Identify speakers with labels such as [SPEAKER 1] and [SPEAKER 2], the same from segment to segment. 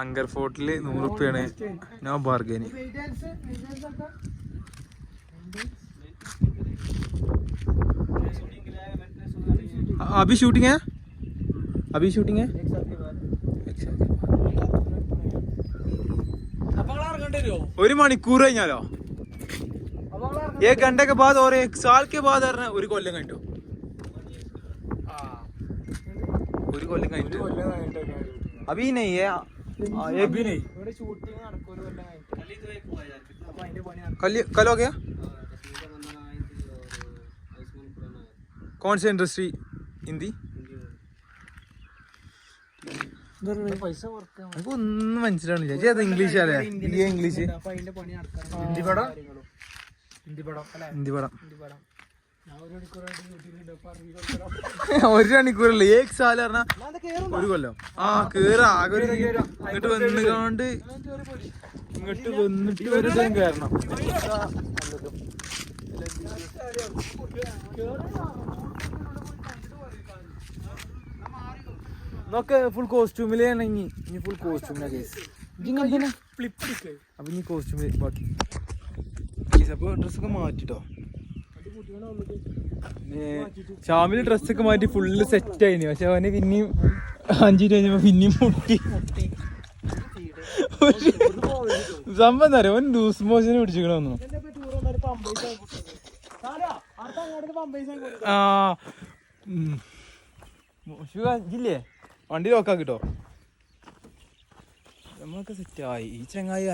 [SPEAKER 1] Anger ഫോർട്ടില് 100 റുപ്യാണ്. No ബാർഗൈനി. अभी shooting है, अभी शूटिंग है. ഒരു മണിക്കൂർ കഴിഞ്ഞാലോ? एक घंटे के बाद और 1 साल के बाद ഒരു കൊല്ലം കഴിഞ്ഞു. ഒരു കൊല്ലം കഴിഞ്ഞു. अभी नहीं है, एक भी नहीं. कल हो गया. कौन सी इंडस्ट्री? हिंदी. ഒന്നും മനസ്സിലാവുന്നില്ല. ചേട്ടാ ഇംഗ്ലീഷ് അല്ലേ? ഇംഗ്ലീഷ് ഹിന്ദി പടം. ഒരു മണിക്കൂറല്ലേ? 1 സാൽ പറഞ്ഞാ ഒരു കൊല്ലം. കേറാ ആകെ ഇങ്ങോട്ട് വന്നുകൊണ്ട് ഇങ്ങോട്ട് വന്നിട്ട് ഒരു ദിവസം കയറണം. നോക്ക് ഫുൾ കോസ്റ്റ്യൂമിലാണ്. ഇനി ഫുൾ കോസ്റ്റ്യൂമിനാ കേസ്. അപ്പൊ ഇനി കോസ്റ്റ്യൂമിൽ ബാക്കി അപ്പൊ ഡ്രസ്സൊക്കെ മാറ്റിട്ടോ. ഷാമില് ഡ്രസ്സൊക്കെ മാറ്റി ഫുള്ള് സെറ്റ് ആയിന്. പക്ഷെ അവന് പിന്നെയും 5 മിനിറ്റ് കഴിഞ്ഞപ്പോ പിന്നെയും മുട്ടി. സംഭവം എന്താ പറയാ, അവൻ ലൂസ് മോഷന് പിടിച്ചിക്കണോന്നു. ഇല്ലേ വണ്ടി ലോക്കാ കിട്ടോ. നമ്മളൊക്കെ സെറ്റായി. ഈ ചങ്ങായി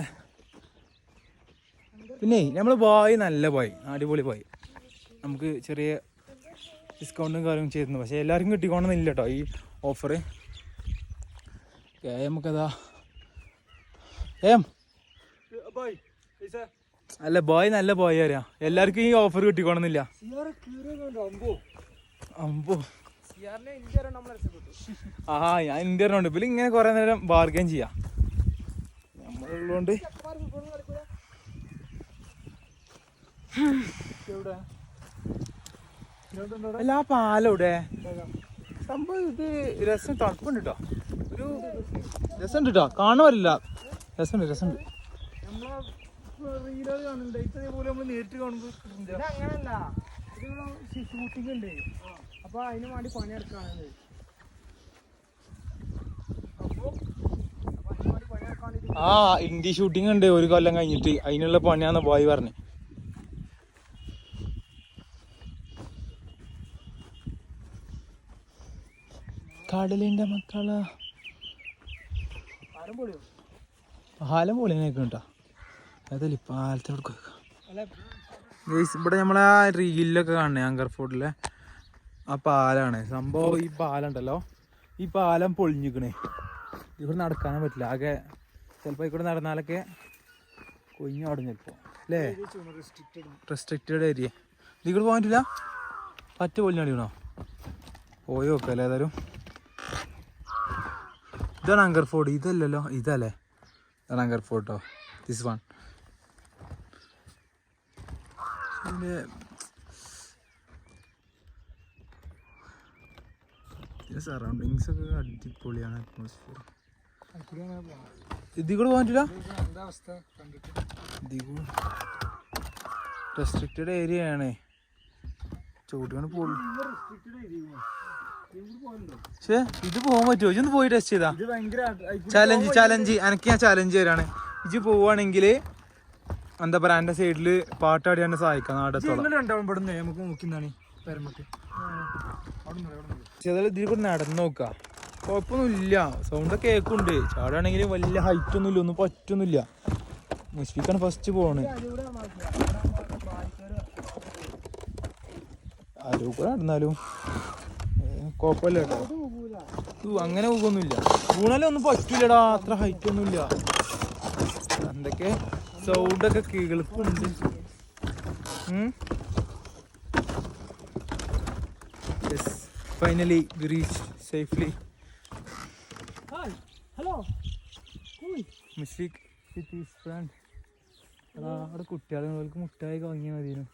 [SPEAKER 1] പിന്നെ നമ്മള് ബോയ് നല്ല ബോയ്, അടിപൊളി ബോയ്. നമുക്ക് ചെറിയ ഡിസ്കൗണ്ടും കാര്യങ്ങളും ചെയ്തിരുന്നു. പക്ഷെ എല്ലാവർക്കും കിട്ടിക്കോണമെന്നില്ല കേട്ടോ ഈ ഓഫർ. നമുക്കതാ അല്ല ബോയ് നല്ല ബോയ് അറിയാം. എല്ലാവർക്കും ഈ ഓഫർ കിട്ടിക്കോണമെന്നില്ല. അമ്പോ ഞാൻ ഇന്ത്യറുണ്ട്. പിന്നെ ഇങ്ങനെ കുറെ നേരം ബാർഗൈൻ ചെയ്യാം നമ്മളുള്ളതുകൊണ്ട്. അല്ല ആ പാലോടെ സംഭവം ഇത് രസം തണുപ്പുണ്ട് കേട്ടോ. ഒരു രസമുണ്ട് കേട്ടോ, കാണുമല്ല രസമുണ്ട്. നേരിട്ട് കാണുമ്പോ അങ്ങനല്ല, ഷൂട്ടിംഗ് ഉണ്ട്. അപ്പൊ അതിന് വേണ്ടി പണിയെടുക്കാണ്. ഹിന്ദി ഷൂട്ടിംഗ് ഉണ്ട് 1 കൊല്ലം കഴിഞ്ഞിട്ട്. അതിനുള്ള പണിയാന്ന് ബോയ് പറഞ്ഞു. കടലിന്റെ മക്കള പാലം പൊളിയൊക്കെ കേട്ടോ. അതല്ലേ പാലത്തോട് ഇവിടെ നമ്മളെ ആ റീലിലൊക്കെ കാണണേ അങ്കർ ഫോർട്ടിലെ ആ പാലാണ് സംഭവം. ഈ പാലം ഉണ്ടല്ലോ, ഈ പാലം പൊളിഞ്ഞിക്കണേ. ഇവിടെ നടക്കാനേ പറ്റില്ല. ആകെ ചിലപ്പോൾ ഇവിടെ നടന്നാലൊക്കെ കൊഞ്ഞോടും ചിലപ്പോൾ അല്ലേ. Restricted area. ഇതിൽ പോകാൻ പറ്റില്ല. പറ്റ പൊളിഞ്ഞടിക്കണോ? പോയി നോക്കല്ലേ ഏതായാലും. ഇതാണ് അങ്കർ ഫോർട്ട്. ഇതല്ലല്ലോ, ഇതല്ലേ? ഇതാണ് അങ്കർ ഫോർട്ടോ. This one. സറൗണ്ടിങ്സ് ഒക്കെ അടിപൊളിയാണ്. അറ്റ്മോസ്ഫിയർ. ഇതിൽ കൂടെ പോകാൻ പറ്റില്ല. റെസ്ട്രിക്റ്റഡ് ഏരിയ ആണ്. ചൂടുകൊണ്ട് പോകും. പക്ഷേ ഇത് പോകാൻ പറ്റുമോ? ഇതൊന്ന് പോയി ടെസ്റ്റ് ചെയ്താ. ചലഞ്ച് എനിക്ക് ഞാൻ ചലഞ്ച് തരാണ്. ഇജ് പോവാണെങ്കിൽ എന്താ പറയാ, എന്റെ സൈഡില് പാട്ടാടി എന്നെ സഹായിക്കാം. നാടത്തോളം ഇതിൽ കൂടെ നടന്നു നോക്കാം. കുഴപ്പമൊന്നുമില്ല. സൗണ്ട് കേക്കുണ്ട്. ചാടാണെങ്കിൽ വലിയ ഹൈറ്റ് ഒന്നുമില്ല, ഒന്നും പറ്റൊന്നുമില്ല. മുഷ്ഫിക്കാണ് ഫസ്റ്റ് പോണ്. ആരോ കൂടെ നടന്നാലും കുഴപ്പമില്ല കേട്ടോ. അങ്ങനെ പോകുന്നില്ല. വീണാലും ഒന്നും പറ്റൂലടാ. അത്ര ഹൈറ്റ് ഒന്നുമില്ല. എന്തൊക്കെ സൗണ്ടൊക്കെ കേൾക്കുന്നുണ്ട്. Yes, finally we reach safely. Mushfiq with his friend. അവിടെ കുട്ടികൾക്ക് മുട്ടായി വാങ്ങിയാൽ മതിയോ?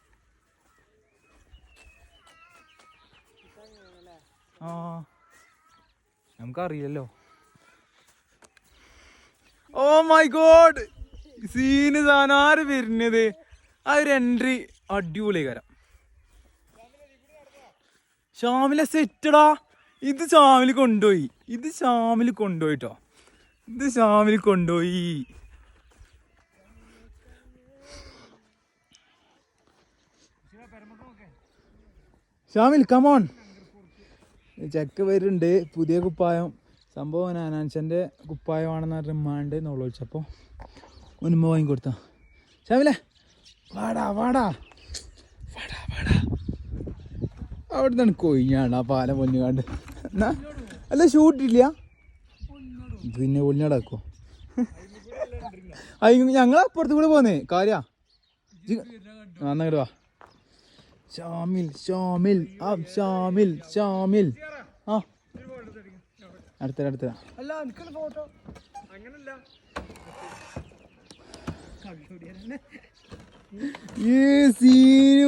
[SPEAKER 1] നമുക്കറിയില്ലല്ലോ. ഓ മൈ ഗോഡ്, സീന് സാധനം ആര് വരുന്നത്. ആ ഒരു എൻട്രി അടിപൊളി കാരം. ഷാമിലെ സെറ്റടാ. ഇത് ഷാമിൽ കൊണ്ടുപോയി, ഇത് ഷാമിൽ കൊണ്ടുപോയിട്ടോ, ഇത് ഷാമിൽ കൊണ്ടുപോയി. ഷാമിൽ കമോൺ. ചെക്ക് വരുന്നുണ്ട്, പുതിയ കുപ്പായം. സംഭവം നാനാൻസൻ്റെ കുപ്പായമാണെന്ന് പറഞ്ഞ ഉമ്മാണ്ട് നോളോളിച്ചപ്പോൾ ഉമ്മ വാങ്ങി കൊടുത്ത. ഷാമിലെ വാടാ വാടാ വാടാ വാടാ. അവിടെ നിന്നാണ് കൊയിഞ്ഞാണ് ആ പാലം പൊഞ്ഞാണ്ട്. എന്നാ അല്ല ഷൂട്ടില്ല, പിന്നെ പൊഞ്ഞാടാക്കോ. ഞങ്ങൾ അപ്പുറത്ത് കൂടെ പോന്നേ കാര്യ. എന്നാ വാ. ഷാമിൽ ഷാമിൽ ഷാമിൽ ഷാമിൽ. ആ അടുത്ത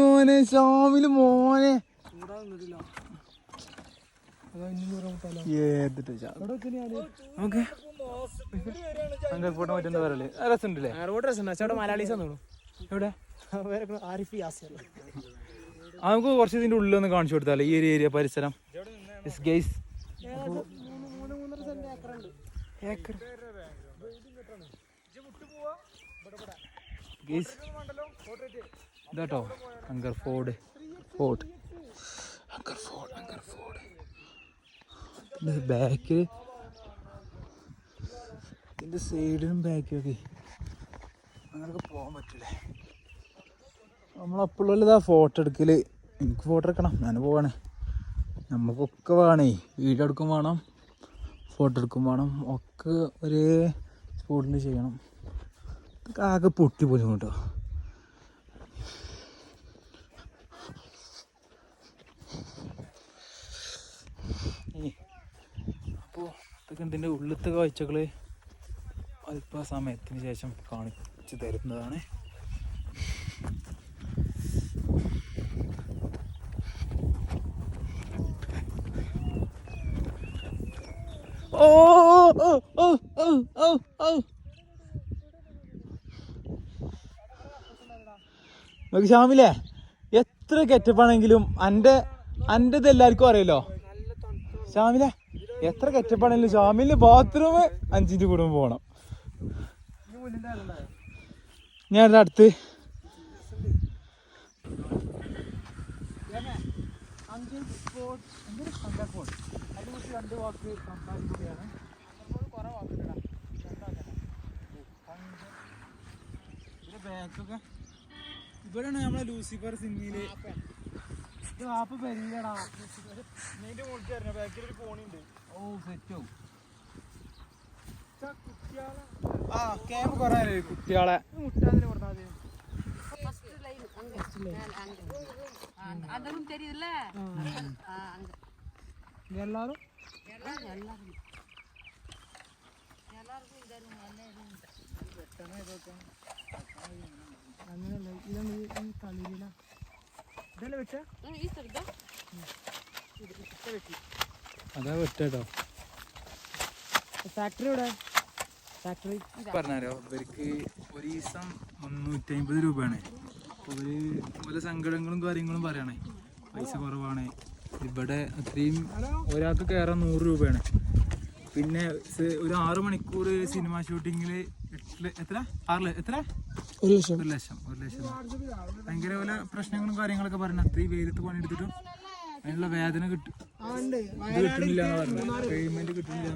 [SPEAKER 1] മോനെ ഷാമിൽ മോനെ. നമുക്ക് കുറച്ച് ഇതിന്റെ ഉള്ളിലൊന്ന് കാണിച്ചു കൊടുത്താലേ ഈ ഒരു ഏരിയ പരിസരം. ഇതാട്ടോ അങ്കർ ഫോർട്ട്. ബാക്കിൽ ഇതിന്റെ സൈഡിലും ബാക്കിലൊക്കെ അങ്ങനൊക്കെ പോകാൻ പറ്റില്ലേ. നമ്മളപ്പോഴുള്ള ഇതാ ഫോട്ടോ എടുക്കല്. എനിക്ക് ഫോട്ടോ എടുക്കണം, ഞാൻ പോവാണ്. നമുക്കൊക്കെ വേണേ, വീഡിയോ എടുക്കും വേണം, ഫോട്ടോ എടുക്കും വേണം, ഒക്കെ ഒരേ സ്പോട്ടിൽ ചെയ്യണം. ഇതൊക്കെ ആകെ പൊട്ടി പോലും കേട്ടോ. അപ്പോൾ ഇതൊക്കെ ഇതിൻ്റെ ഉള്ളിലത്തെ കാഴ്ചകൾ അല്പസമയത്തിന് ശേഷം കാണിച്ചു തരുന്നതാണ്. ഓ ഓ ഓ ഓ ഓ ഓ നമുക്ക് ഷാമിലേ എത്ര കെറ്റപ്പാണെങ്കിലും അൻ്റെത് എല്ലാവർക്കും അറിയാലോ. ഷാമിലെ എത്ര കെറ്റപ്പാണെങ്കിലും ഷാമിലിന് ബാത്റൂം 5 മിനിറ്റ് കൂടുമ്പോൾ പോകണം. ഞാൻ അടുത്ത് ഇവിടെയാണ് നമ്മളെ ലൂസിഫർ സിനിമയില് കുട്ടികളെ എല്ലാരും അങ്ങനല്ല ഇതാണ് കളിയില ഇതല്ലേ വെച്ച അതാ വെട്ടോ. ഫാക്ടറി ഇവിടെ ഫാക്ടറി പറഞ്ഞാലോ. ഇവർക്ക് ഒരു ദിവസം 350 രൂപയാണ്. അപ്പോൾ ഇവർ പല സങ്കടങ്ങളും കാര്യങ്ങളും പറയണേ, പൈസ കുറവാണ്. ഇവിടെ അത്രയും ഒരാൾക്ക് കയറാൻ 100 രൂപയാണ്. പിന്നെ ഒരു 6 മണിക്കൂർ സിനിമ ഷൂട്ടിങ്ങിൽ എത്ര 1 ലക്ഷം ഭയങ്കര പല പ്രശ്നങ്ങളും കാര്യങ്ങളൊക്കെ പറഞ്ഞു. അത്രയും വെയിലത്ത് പണിയെടുത്തിട്ടും അതിനുള്ള വേദന കിട്ടുന്നില്ല എന്ന് പറഞ്ഞു. പേയ്മെന്റ് കിട്ടുന്നില്ല.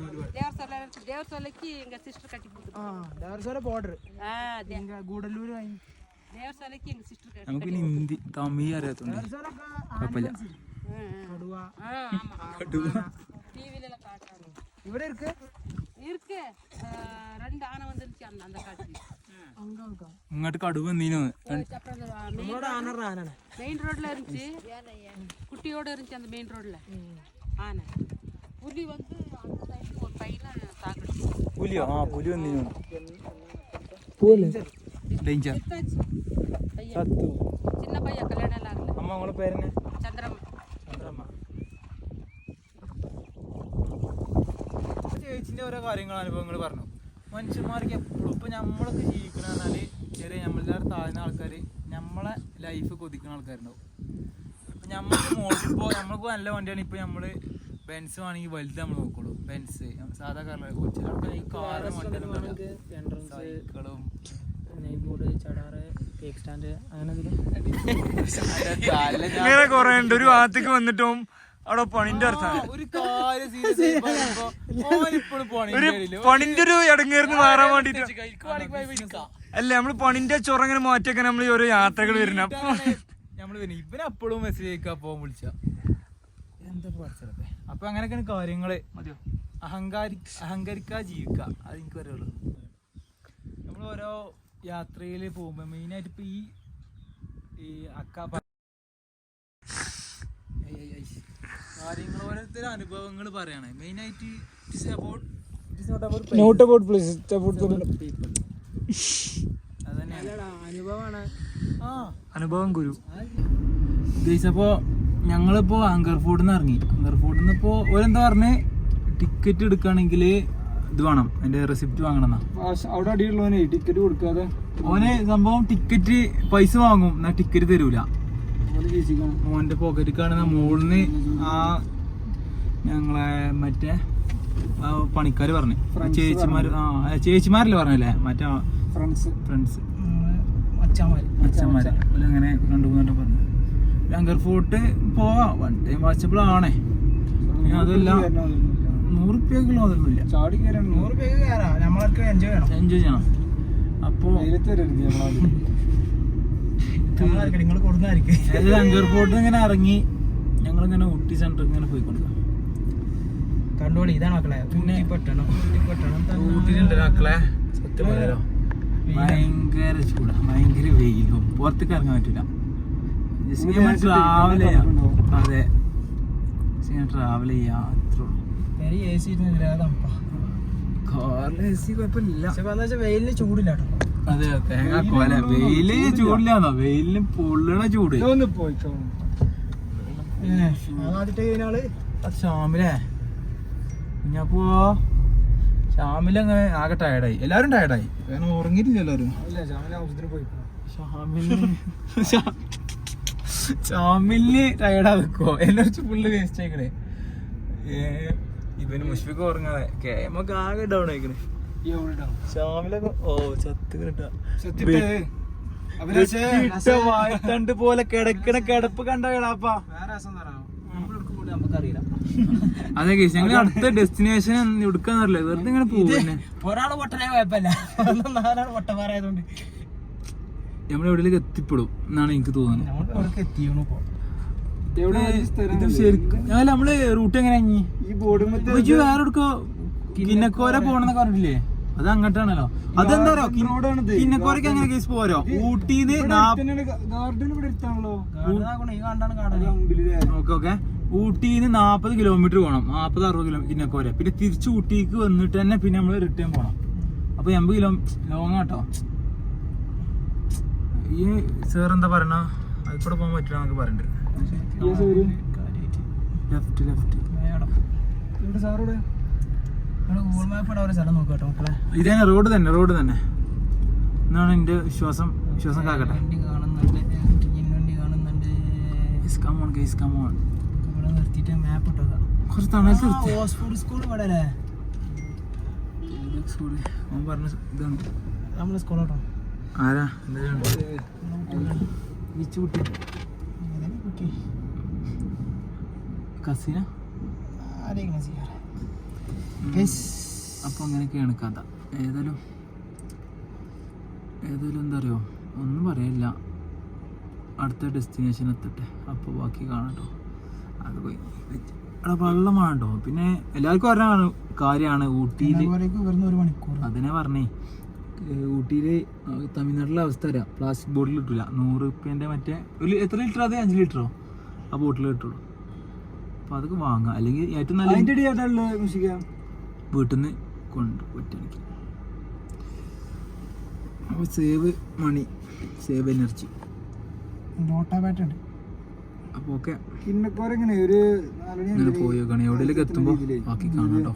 [SPEAKER 1] നമുക്ക് ഹിന്ദി തമിഴ് അറിയാത്തോണ്ട് കുഴപ്പമില്ല. ഇവിടെ ഇങ്ങോട്ട് കടുവ വന്നീനു.
[SPEAKER 2] മെയിൻ റോഡിൽ இருந்துச்சு, குட்டியோட இருந்துச்சு அந்த மெயின் ரோட்ல ஆனை. புலி வந்து அந்த சைடு ஒரு பையனை தாக்குச்சு.
[SPEAKER 1] புலியா? புலி வந்தீனு. ഡേഞ്ചർ സത്തു.
[SPEAKER 2] ചിന്ന പയ്യ കല്യാണം എല്ലാം ആകില്ല.
[SPEAKER 1] അമ്മ അവളെ പേരെന്നെ?
[SPEAKER 2] ചന്ദ്രമ്മ.
[SPEAKER 1] ചേച്ചിന്റെ ഓരോ കാര്യങ്ങൾ അനുഭവങ്ങൾ പറഞ്ഞു. മനുഷ്യന്മാർക്ക് എപ്പോഴും ഇപ്പൊ നമ്മളൊക്കെ ജീവിക്കണ പറഞ്ഞാല് ചെറിയ നമ്മളുടെ താഴ്ന്ന ആൾക്കാര് നമ്മളെ ലൈഫ് കൊതിക്കുന്ന ആൾക്കാരുണ്ടാവും. നമ്മൾക്ക് മോട്ടിപ്പോ നമ്മൾക്ക് നല്ല വണ്ടിയാണ്. ഇപ്പൊ നമ്മള് ബെൻസ് വേണമെങ്കിൽ വലുത് നമ്മൾ നോക്കുള്ളൂ. ബെൻസ് സാധാ കാറിലും ഇങ്ങനെ കൊറേ ഉണ്ട്. ഒരു ഭാഗത്തേക്ക് വന്നിട്ടും അവിടെ പണിന്റെ അർത്ഥം പണിന്റെ ഒരു ഇടങ്ങേർന്ന് മാറാൻ വേണ്ടിട്ട് അല്ല നമ്മള് പണിന്റെ ചൊറങ്ങനെ മാറ്റിയൊക്കെ നമ്മൾ ഓരോ യാത്രകൾ വരുന്ന നമ്മള് ഇവനെപ്പോഴും മെസ്സേജ് അയക്കാ പോകാൻ വിളിച്ച എന്താ പഠിച്ചേ. അപ്പൊ അങ്ങനെയൊക്കെയാണ് കാര്യങ്ങള്. മതിയോ? അഹങ്കരിക്കാ ജീവിക്കുക, അത് എനിക്ക് പറയുള്ളൂ. നമ്മൾ ഓരോ യാത്രയിൽ പോകുമ്പോ മെയിനായിട്ട് ഇപ്പൊ ഈ കാര്യങ്ങൾ ഓരോരുത്തരുടെ അനുഭവങ്ങൾ പറയണേ. മെയിനായിട്ട് അനുഭവം ഗുരു. അപ്പോ ഞങ്ങളിപ്പോ അങ്കർഫോർട്ടിന്ന് ഇറങ്ങി. അങ്കർഫോർട്ടിന്ന് ഇപ്പോ ഓരെന്താ പറഞ്ഞേ, ടിക്കറ്റ് എടുക്കുകയാണെങ്കിൽ ഇത് വേണം, അതിന്റെ റെസിപ്റ്റ് വാങ്ങണം. അവിടെ അടിയുള്ളവനെ ടിക്കറ്റ് കൊടുക്കാതെ ഓന് സംഭവം ടിക്കറ്റ് പൈസ വാങ്ങും, എന്നാ ടിക്കറ്റ് തരൂല. ഓന്റെ പോക്കറ്റ് കാണുന്ന മോളിന്ന് ആ ഞങ്ങളെ മറ്റേ പണിക്കാര് പറഞ്ഞു, ചേച്ചിമാരല്ലേ പറഞ്ഞല്ലേ, മറ്റേ ഫ്രണ്ട്സ് അച്ഛന്മാര് അങ്ങനെ രണ്ടുമൂന്നെണ്ണം പറഞ്ഞു. അങ്കർഫോർട്ട് പോവാ വൺ ടൈം വാച്ചബിളാണേ. അതല്ല 100 രൂപയ്ക്കുള്ള അതൊന്നുമില്ല, എൻജോയ് ചെയ്യണം. അപ്പൊ അങ്കർഫോർട്ട് ഇങ്ങനെ ഇറങ്ങി ഞങ്ങളിങ്ങനെ ഊട്ടി സെന്റർ ഇങ്ങനെ പോയിക്കൊടുക്കാം.
[SPEAKER 3] കണ്ടോളി, ഇതാണ് മക്കളെ പിന്നെ
[SPEAKER 1] ഊട്ടിയിലുണ്ട് മക്കളെ. സത്യം പറയാലോ ഭയങ്കര ചൂടാ, ഭയങ്കര വെയിലും, പുറത്തേക്ക് ഇറങ്ങാൻ പറ്റില്ല. ട്രാവൽ ചെയ്യാം. അതെ, ട്രാവൽ ചെയ്യാം, അത്രേ ഉള്ളൂ. കാറിൽ AC കുഴപ്പമില്ല,
[SPEAKER 3] വെയിലിന് ചൂടില്ല.
[SPEAKER 1] അതെ, തേങ്ങാക്കോല. വെയില് ചൂടില്ലാന്നോ, വെയിലിന് പൊള്ളണ ചൂട്. ഷാമിലേ ഞാപ്പോ ഷാമിലങ്ങനെ ആകെ ടയർഡായി. എല്ലാരും ടയർഡായി, കാരണം ഉറങ്ങിയിട്ടില്ല എല്ലാരും. ഷാമിലിന് ടയർഡാ വെക്കോ, എല്ലാവരും ഫുള്ള് വേസ്റ്റ് ആയിക്കണേ. ഇവന് മുഷ്ഫിക്ക് ഉറങ്ങാതെ കേമൊക്കെ ആകെ ഡൗൺ ആയിക്കണേ. ഷാമിലൊക്കെ വായത്തണ്ട് പോലെ കിടക്കണ കിടപ്പ് കണ്ടോളാപ്പാ. അതെ കേസ്, ഞങ്ങൾ അടുത്ത ഡെസ്റ്റിനേഷൻ എടുക്കാന്നറിയില്ല, വെറുതെ ഇങ്ങനെ പോകുന്നെ.
[SPEAKER 3] ഒരാള് പൊട്ടനെ കുഴപ്പമില്ല, പൊട്ടന്മാരായതുകൊണ്ട്
[SPEAKER 1] നമ്മൾ എവിടെയൊക്കെ എത്തിപ്പെടും എന്നാണ് എനിക്ക് തോന്നുന്നത്. നമ്മള് റൂട്ട് എങ്ങനെയാ വേറെ എടുക്കോ കിന്നക്കോര പോണെന്ന് പറഞ്ഞിട്ടില്ലേ, അത് അങ്ങോട്ടാണല്ലോ. അതെന്താ കിന്നക്കോരക്ക് എങ്ങനെ കേസ് പോരോ? ഊട്ടിന്ന് ഓക്കെ ഊട്ടിന്ന് 40 കിലോമീറ്റർ പോകണം, 40-60 കിലോമീറ്റർ കിന്നക്കോര. പിന്നെ തിരിച്ച് ഊട്ടിക്ക് വന്നിട്ട് തന്നെ പിന്നെ നമ്മള് റിട്ടേൺ പോണം. അപ്പൊ 80 കിലോ ലോങ് ആട്ടോ. ഈ സാർ എന്താ പറയണ, അതിക്കൂടെ പോകാൻ പറ്റില്ല എന്നൊക്കെ പറഞ്ഞിട്ട്. ഇതന്നെ റോഡ് തന്നെ എന്നാണ് എന്റെ വിശ്വാസം കാക്കട്ടെ. കുറച്ച് തണലത്ത് പറഞ്ഞ ഇതാണ് നമ്മളെ സ്കൂളോട്ടോ. ആരാ കസിന. അപ്പൊ അങ്ങനെയൊക്കെയാണ് കഥ. ഏതായാലും എന്താ അറിയോ, ഒന്നും പറയില്ല, അടുത്ത ഡെസ്റ്റിനേഷൻ എത്തട്ടെ, അപ്പോൾ ബാക്കി കാണട്ടോ. അത് പോയി അവിടെ വെള്ളമാണോ. പിന്നെ എല്ലാവർക്കും അറിയാൻ കാര്യമാണ് ഊട്ടിയിൽ, അതിനെ പറഞ്ഞേ ഊട്ടിയിൽ തമിഴ്നാട്ടിലെ അവസ്ഥ അറിയാം. പ്ലാസ്റ്റിക് ബോട്ടിൽ കിട്ടില്ല, 100 രൂപേൻ്റെ മറ്റേ ഒരു എത്ര ലിറ്റർ, അത് 5 ലിറ്ററോ ആ ബോട്ടിൽ കിട്ടുള്ളൂ. അപ്പോൾ അതൊക്കെ വാങ്ങാം, അല്ലെങ്കിൽ ഏറ്റവും നല്ല വീട്ടിൽ നിന്ന് കൊണ്ട് പറ്റുകയാണെങ്കിൽ. അപ്പോൾ സേവ് മണി, സേവ് എനർജി. അപ്പോൾ ഓക്കെ, ഇങ്ങനെ പോയി നോക്കുകയാണെങ്കിൽ എവിടെയൊക്കെ എത്തുമ്പോൾ ബാക്കി കാണാം കേട്ടോ.